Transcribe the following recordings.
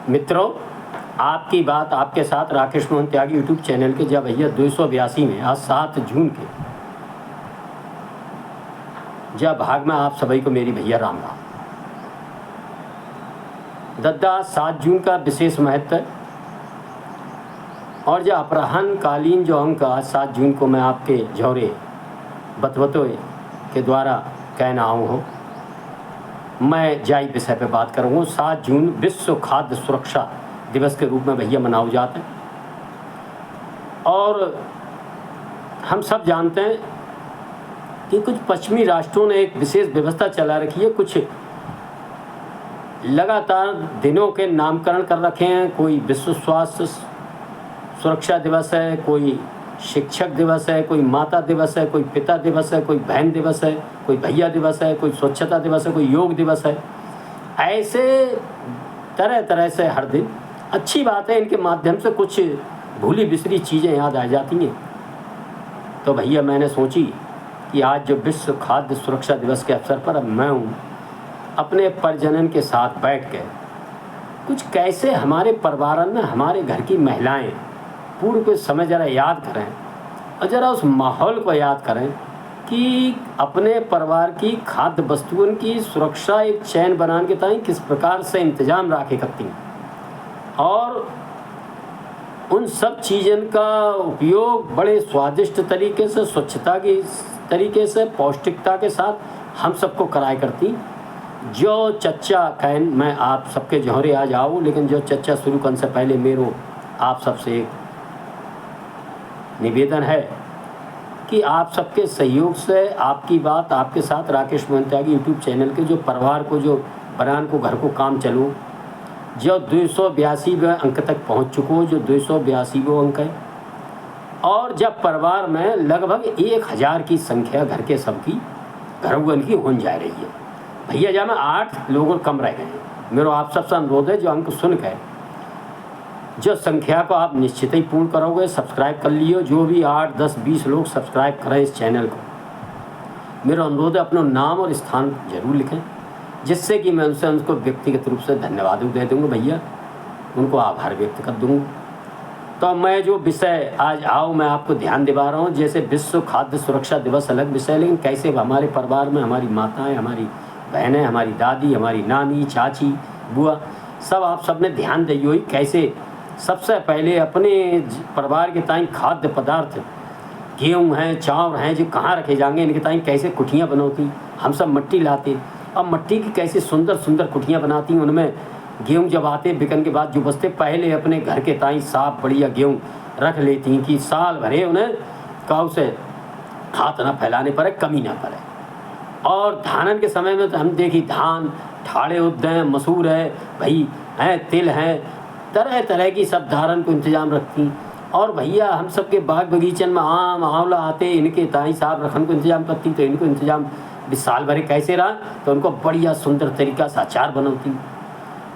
मित्रों, आपकी बात आपके साथ राकेश मोहन त्यागी यूट्यूब चैनल के जब भैया 282 में आज 7 जून के जब भाग में आप सभी को मेरी भैया राम राम। दद्दा 7 जून का विशेष महत्व है और जो अपराह्न कालीन जो अंक आज 7 जून को मैं आपके जौरे बतवतों के द्वारा कहना आऊँ हूँ, मैं जाई विषय पे बात करूँगा। 7 जून विश्व खाद्य सुरक्षा दिवस के रूप में भैया मनाया जाता है और हम सब जानते हैं कि कुछ पश्चिमी राष्ट्रों ने एक विशेष व्यवस्था चला रखी है, कुछ लगातार दिनों के नामकरण कर रखे हैं। कोई विश्व स्वास्थ्य सुरक्षा दिवस है, कोई शिक्षक दिवस है, कोई माता दिवस है, कोई पिता दिवस है, कोई बहन दिवस है, कोई भैया दिवस है, कोई स्वच्छता दिवस है, कोई योग दिवस है। ऐसे तरह तरह से हर दिन अच्छी बात है, इनके माध्यम से कुछ भूली बिसरी चीज़ें याद आ जाती हैं। तो भैया मैंने सोची कि आज जो विश्व खाद्य सुरक्षा दिवस के अवसर पर अब मैं हूँ अपने परिजनन के साथ बैठ के कुछ कैसे हमारे परिवार में हमारे घर की महिलाएं पूर्व के समय ज़रा याद करें और ज़रा उस माहौल को याद करें कि अपने परिवार की खाद्य वस्तुओं की सुरक्षा एक चैन बनाने के ताई किस प्रकार से इंतजाम रखे करती हैं और उन सब चीज़ों का उपयोग बड़े स्वादिष्ट तरीके से, स्वच्छता की तरीके से, पौष्टिकता के साथ हम सबको कराया करती। जो चर्चा कैन मैं आप सबके जौहरे आ जाऊँ, लेकिन जो चर्चा शुरू करने से पहले मेरो आप सबसे एक निवेदन है कि आप सबके सहयोग से आपकी बात आपके साथ राकेश मोहन त्यागी यूट्यूब चैनल के जो परिवार को जो बनान को घर को काम चलो जो 282वें अंक तक पहुंच चुको, जो 282वां अंक है और जब परिवार में लगभग 1000 की संख्या घर के सबकी घरों की होने जा रही है। भैया जब में 8 लोग कम रह गए हैं। मेरा आप सबसे अनुरोध है जो अंक सुन के जो संख्या को आप निश्चित ही पूर्ण करोगे, सब्सक्राइब कर लियो। जो भी 8, 10, 20 लोग सब्सक्राइब करें इस चैनल को, मेरा अनुरोध है अपना नाम और स्थान जरूर लिखें, जिससे कि मैं उनको व्यक्तिगत रूप से धन्यवाद दे दूँगा भैया, उनको आभार व्यक्त कर दूँगा। तो मैं जो विषय आज मैं आपको ध्यान दिवा रहा हूँ, जैसे विश्व खाद्य सुरक्षा दिवस अलग विषय, लेकिन कैसे हमारे परिवार में हमारी माताएँ, हमारी बहनें, हमारी दादी, हमारी नानी, चाची, बुआ सब आप सब ने ध्यान दी हुई कैसे सबसे पहले अपने परिवार के ताई खाद्य पदार्थ गेहूँ हैं, चावल हैं जो कहाँ रखे जाएंगे, इनके ताई कैसे कुटियाँ बनौती। हम सब मिट्टी लाते और मिट्टी की कैसे सुंदर सुंदर कुटियाँ बनाती, उनमें गेहूँ जब आते बिकन के बाद जो बचते पहले अपने घर के ताई साफ बढ़िया गेहूँ रख लेती कि साल भरे उन्हें काऊ से हाथ ना फैलाने पड़े, कमी ना पड़े। और धानन के समय में तो हम देखी धान ठाड़े उद्द हैं, मसूर है भाई हैं, तिल हैं, तरह तरह की सब धारण को इंतजाम रखती। और भैया हम सबके बाग बगीचन में आम आंवला आते, इनके ताई साहब रखन को इंतजाम करती, तो इनको इंतजाम भी साल भरे कैसे रहा, तो उनको बढ़िया सुंदर तरीका से अचार बनौती।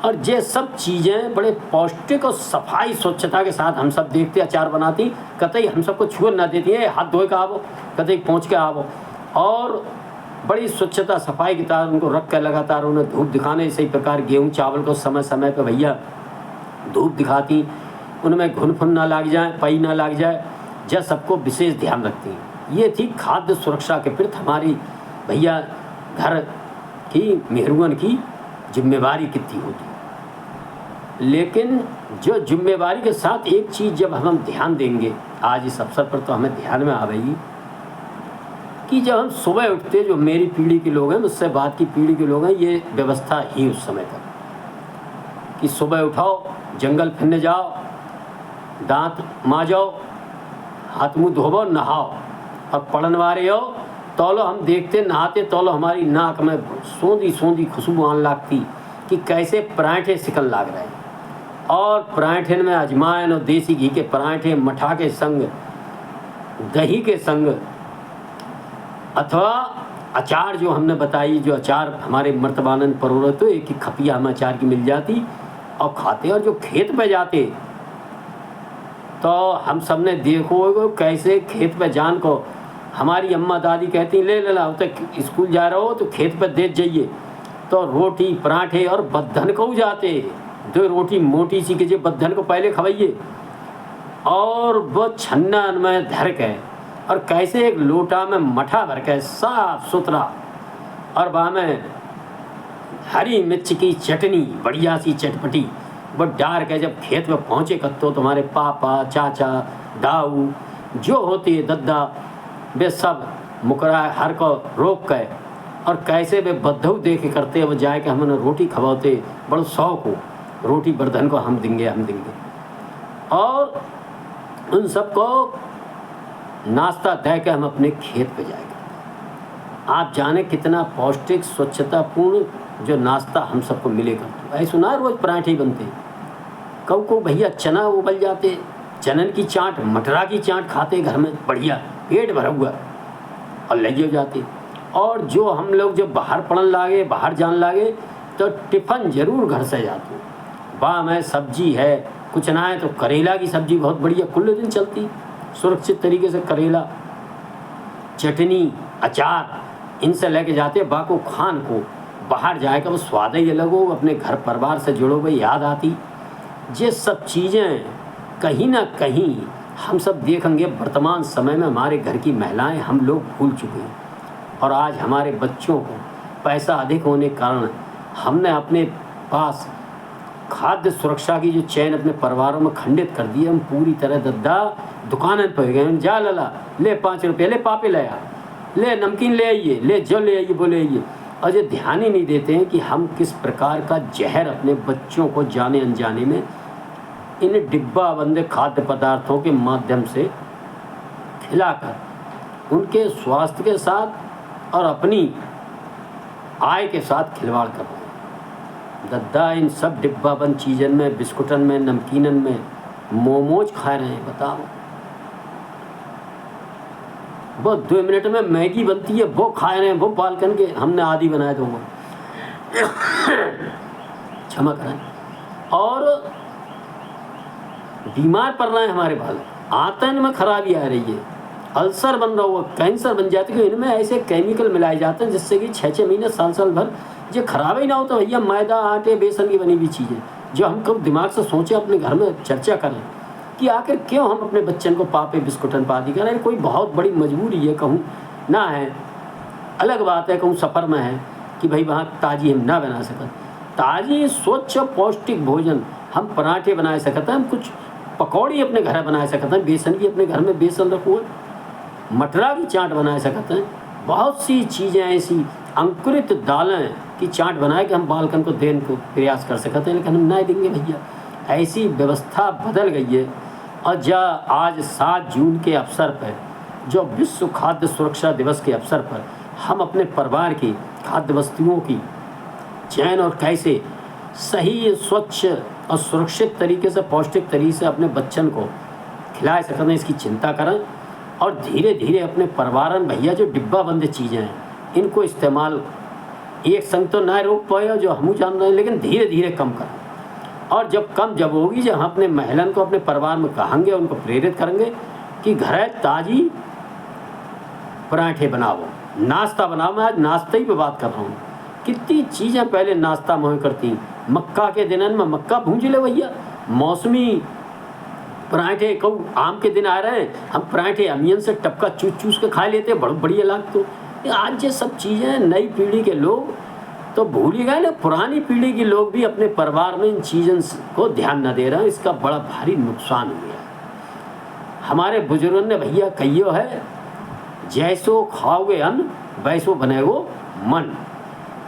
और ये सब चीज़ें बड़े पौष्टिक और सफाई स्वच्छता के साथ हम सब देखते अचार बनाती, कतई हम सबको छुआ ना देती है, हाथ धोए के आवो, कतई पहुँच के आवो। और बड़ी स्वच्छता सफाई के साथ उनको रख कर लगातार उन्हें धूप दिखाने। इसी प्रकार गेहूँ चावल को समय समय पर भैया धूप दिखाती, उनमें घुन फुन ना लग जाए, पई ना लग जाए, यह सबको विशेष ध्यान रखती। ये थी खाद्य सुरक्षा के प्रति हमारी भैया घर की मेहरुअन की जिम्मेवारी कितनी होती। लेकिन जो जिम्मेवारी के साथ एक चीज़ जब हम ध्यान देंगे आज इस अवसर पर, तो हमें ध्यान में आवेगी कि जब हम सुबह उठते, जो मेरी पीढ़ी के लोग हैं, मुझसे बाद की पीढ़ी के लोग हैं, ये व्यवस्था ही उस समय तक कि सुबह उठाओ, जंगल फिरने जाओ, दांत मांजो, हाथ मुँह धोबो, नहाओ और पढ़नवारे हो तौलो। हम देखते नहाते तौलो हमारी नाक में सोंधी सोंधी खुशबू आने लगती कि कैसे पराठे सिकन लाग रहे हैं। और पराठे में अजवाइन और देसी घी के पराठे, मठा के संग, दही के संग, अथवा अचार जो हमने बताई, जो अचार हमारे मर्तबानन परोरे, तो एक ही खपिया हमें अचार की मिल जाती और खाते। और जो खेत पे जाते तो हम सब ने देखो कैसे खेत पे जान को हमारी अम्मा दादी कहती ले ला तो स्कूल जा रहे हो तो खेत पे दे जाइए, तो रोटी पराठे और बद्धन को जाते 2 रोटी मोटी सी के जे बद्धन को पहले खवाइए और वो छन्ना में धर के और कैसे एक लोटा में मठा भर के साफ सुथरा और वहाँ में हरी मिर्च की चटनी बढ़िया सी चटपटी वो डाल के जब खेत में पहुँचे कत्तो तुम्हारे पापा चाचा दाऊ जो होती है दद्दा वे सब मुकरा हर को रोक के और कैसे वे बद्धऊ दे के करते वो जाए के हमने रोटी खवाते बड़ो शौक हो रोटी बर्धन को हम देंगे और उन सबको नाश्ता दे के हम अपने खेत पे जाएंगे। आप जाने कितना पौष्टिक स्वच्छतापूर्ण जो नाश्ता हम सबको मिलेगा। ऐसा सुना रोज पराठे बनते कब को भैया चना उबल जाते चनन की चाट मटरा की चाट खाते घर में बढ़िया पेट भरा हुआ और लगे हो जाते। और जो हम लोग जब बाहर पढ़ने लागे बाहर जाने लागे तो टिफ़िन जरूर घर से जाते वाह में सब्जी है कुछ ना है तो करेला की सब्जी बहुत बढ़िया कुल दिन चलती सुरक्षित तरीके से करेला चटनी अचार इनसे लेके जाते बाको खान को बाहर जाएगा वो स्वाद ही अलग हो अपने घर परिवार से जुड़ो भाई याद आती। ये सब चीज़ें कहीं ना कहीं हम सब देखेंगे वर्तमान समय में हमारे घर की महिलाएं हम लोग भूल चुके हैं और आज हमारे बच्चों को पैसा अधिक होने के कारण हमने अपने पास खाद्य सुरक्षा की जो चैन अपने परिवारों में खंडित कर दी है। हम पूरी तरह दद्दा दुकान पर गए जा लला ले 5 रुपये ले पापे लाया ले नमकीन ले आइए ले जो ले आइए बोले आइए और ये ध्यान ही नहीं देते हैं कि हम किस प्रकार का जहर अपने बच्चों को जाने अनजाने में इन डिब्बा बंद खाद्य पदार्थों के माध्यम से खिलाकर उनके स्वास्थ्य के साथ और अपनी आय के साथ खिलवाड़ कर रहे हैं। दद्दा इन सब डिब्बा बंद चीज़न में बिस्कुटन में नमकीनन में मोमोज खा रहे हैं। बताओ वो 2 मिनट में मैगी बनती है वो खा रहे हैं वो बालकन के हमने आदि बनाए तो वो क्षमा करें और बीमार पड़ रहे हैं हमारे बालक आंतन में खराबी आ रही है अल्सर बन रहा हुआ कैंसर बन जाते हैं। इनमें ऐसे केमिकल मिलाए जाते हैं जिससे कि 6-6 महीने साल भर जो खराब ही ना होता भैया मैदा आटे बेसन की बनी हुई चीज़ें जो हम कब दिमाग से सोचें अपने घर में चर्चा करें कि आखिर क्यों हम अपने बच्चन को पापे बिस्कुटन पादी करें। कोई बहुत बड़ी मजबूरी है कहूँ ना है अलग बात है कहूँ सफ़र में है कि भाई वहाँ ताज़ी हम ना बना सकते ताज़ी स्वच्छ पौष्टिक भोजन हम पराठे बना सकते हैं हम कुछ पकौड़ी अपने घर बना सकते हैं बेसन की अपने घर में बेसन रखो मटरा की चाट बना सकते हैं बहुत सी चीज़ें ऐसी अंकुरित दालें की चाट बनाए कि हम बालकन को देने को प्रयास कर सकते हैं लेकिन हम नहीं देंगे भैया। ऐसी व्यवस्था बदल गई है और आज 7 जून के अवसर पर जो विश्व खाद्य सुरक्षा दिवस के अवसर पर हम अपने परिवार की खाद्य वस्तुओं की चयन और कैसे सही स्वच्छ और सुरक्षित तरीके से पौष्टिक तरीके से अपने बच्चन को खिला सकते हैं इसकी चिंता करें और धीरे धीरे अपने परिवार भैया जो डिब्बा बंद चीज़ें हैं इनको इस्तेमाल एक संग तो ना रोक पाए जो हम जान रहे हैं लेकिन धीरे धीरे कम करें और जब होगी जब हम अपने महिलाओं को अपने परिवार में कहेंगे उनको प्रेरित करेंगे कि घर ताज़ी पराठे बनाओ नाश्ता बनाओ। मैं आज नाश्ते ही पे बात कर रहा हूँ कितनी चीज़ें पहले नाश्ता में करती मक्का के दिनन में मक्का भूंज ले भैया मौसमी पराठे कहूँ आम के दिन आ रहे हैं हम पराठे अमियन से टपका चूस के खा लेते बहुत बढ़िया लगते। आज ये सब चीज़ें नई पीढ़ी के लोग तो भूल ही गए ना पुरानी पीढ़ी के लोग भी अपने परिवार में इन चीज़ों को ध्यान न दे रहे हैं। इसका बड़ा भारी नुकसान हो गया। हमारे बुजुर्गों ने भैया कहियो है जैसो खाओगे अन्न वैसो बनेगो मन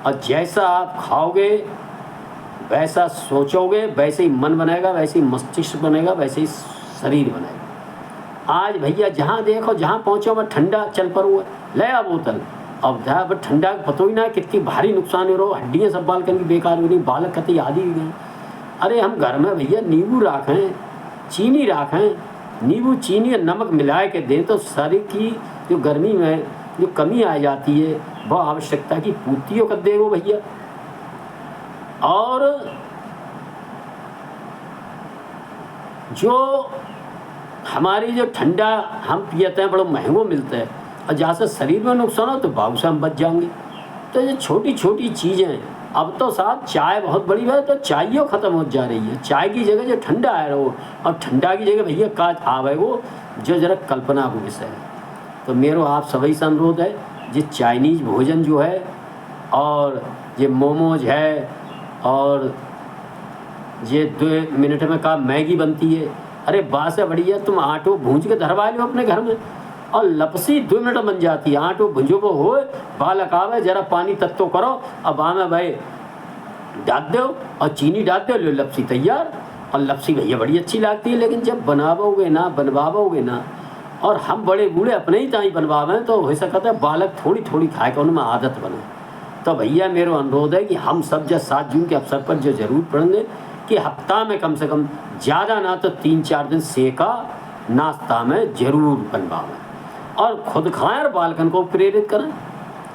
और जैसा आप खाओगे वैसा सोचोगे वैसे ही मन बनेगा वैसे ही मस्तिष्क बनेगा वैसे ही शरीर बनेगा। आज भैया जहाँ देखो जहाँ पहुँचो मैं ठंडा चल पर हुआ ले आ बोतल अब जहाँ ठंडा पतो ही ना कितनी भारी नुकसान हो रहा हड्डियाँ सब बालकन की बेकार हो रही बालक कतई आदि हो गए। अरे हम घर में भैया नींबू राखें चीनी राखें नींबू चीनी और नमक मिला के दें तो शरीर की जो गर्मी में जो कमी आ जाती है वह आवश्यकता की पूर्तियों कर देगा भैया। और जो हमारी जो ठंडा हम पीते हैं बड़ा महंगो मिलता है और जहाँ से शरीर में नुकसान हो तो बाबू से हम बच जाएंगे। तो ये छोटी छोटी चीज़ें अब तो साहब चाय बहुत बड़ी बात, तो चाय ख़त्म हो जा रही है। चाय की जगह जो ठंडा है वो, और ठंडा की जगह भैया काज आवे वो, जो जरा कल्पना को विषय है। तो मेरा आप सभी से अनुरोध है, ये चाइनीज़ भोजन जो है और ये मोमोज है और ये 2 मिनट में का मैगी बनती है, अरे बात से बढ़िया तुम आटो भूंज के धरवा लो अपने घर में, और लपसी 2 मिनट में बन जाती है। आटो भुंजो को हो, बालक आवे जरा पानी तत्तो करो, अब आमे भाई डाल दो और चीनी डाल दो, लो लपसी तैयार। और लपसी भैया बड़ी अच्छी लगती है, लेकिन जब बनवाओगे ना और हम बड़े बूढ़े अपने ही ताई बनवावें तो हो सकता है बालक थोड़ी थोड़ी खाए के उनमें आदत बने। तो भैया मेरा अनुरोध है कि हम सब जब 7 जून के अवसर पर जो ज़रूर पढ़ेंगे कि हफ्ता में कम से कम ज़्यादा ना तो 3-4 दिन सेका नाश्ता में ज़रूर बनवावें और खुद खाएं और बालकन को प्रेरित करें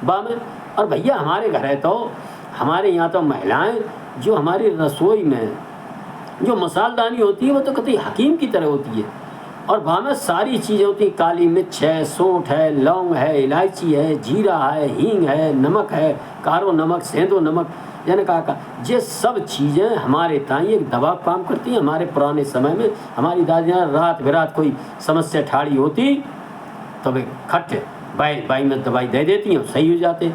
बामें। और भैया हमारे घर है तो हमारे यहाँ तो महिलाएं जो हमारी रसोई में जो मसालदानी होती है वो तो कतई हकीम की तरह होती है, और वहाँ में सारी चीज़ें होती हैं, काली मिर्च है, सौंठ है, लौंग है, इलायची है, जीरा है, हींग है, नमक है, कारो नमक, सेंधो नमक, यानी का ये सब चीज़ें हमारे ताई एक दवा काम करती हैं। हमारे पुराने समय में हमारी दादियाँ रात बिरात कोई समस्या ठाड़ी होती तो वे खट बाई में दवाई दे देती हैं, सही हो जाते।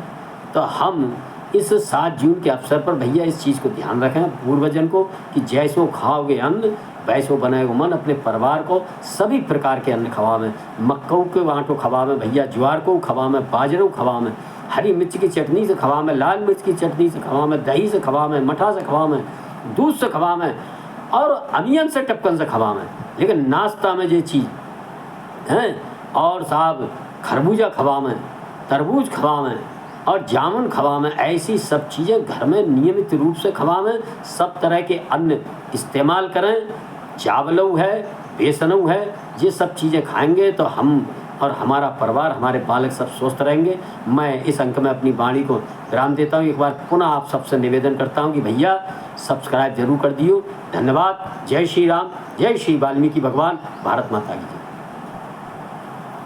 तो हम इस 7 जून के अवसर पर भैया इस चीज़ को ध्यान रखें पूर्वजन को कि जैसो खाओगे अन्न वैसो बनाएगो मन। अपने परिवार को सभी प्रकार के अन्न खवावें, मक्कों के आटो खवावें भैया, ज्वार को खवावें, बाजरों खवावें, हरी मिर्च की चटनी से खवावें, लाल मिर्च की चटनी से खवावें, दही से खवावें, मठा से खवावें, दूध से खवावें और अमियन से टपकन से खवावें। लेकिन नाश्ता में ये चीज़ हैं, और साहब खरबूजा खवावें, तरबूज खवावें और जामुन खवावें, ऐसी सब चीज़ें घर में नियमित रूप से खवावें। सब तरह के अन्न इस्तेमाल करें, चावलऊ है, बेसनऊ है, ये सब चीज़ें खाएंगे तो हम और हमारा परिवार, हमारे बालक सब स्वस्थ रहेंगे। मैं इस अंक में अपनी वाणी को विराम देता हूँ। एक बार पुनः आप सबसे निवेदन करता हूँ कि भैया सब्सक्राइब जरूर कर दियो। धन्यवाद। जय श्री राम, जय श्री वाल्मीकि भगवान, भारत माता की।